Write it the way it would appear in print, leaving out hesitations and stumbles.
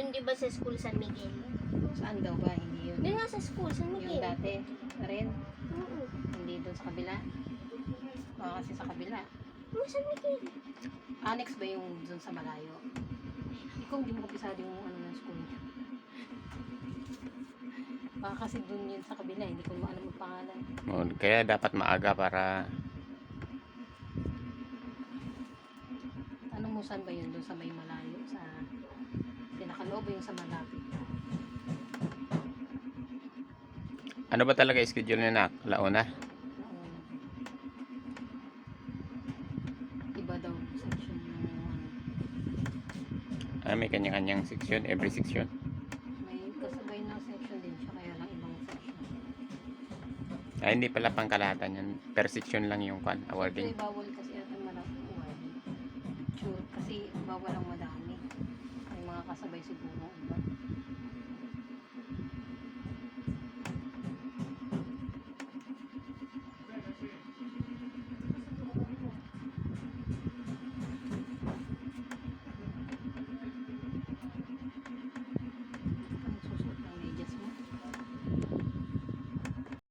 Yun di ba sa school San Miguel? Saan daw ba? Hindi yun. Yun nga sa school San Yung Miguel. dati na rin. Oo. Hindi doon sa kabila. Baka kasi sa kabila. Yung San Miguel. Annex ba yung doon sa malayo? Ikaw hindi mo kapisado yung ano ng school niya. Baka kasi doon yun sa kabila. Hindi ko alam ang pangalan. Kaya dapat maaga para Anong mo saan ba yun? Doon sa may malayo? Sa pinakaloob o yung sa malapit? ano ba talaga schedule niya na launa? Iba daw section ng May kanya-kanyang section, every section. may kasabay na section din siya kaya lang ibang section. Hindi pala pangkalahatan yan. Per section lang yung awarding. Kasi bawal kasi ata malaki awarding. Sure, kasi bawal ang madami. May mga kasabay siguro. Iba.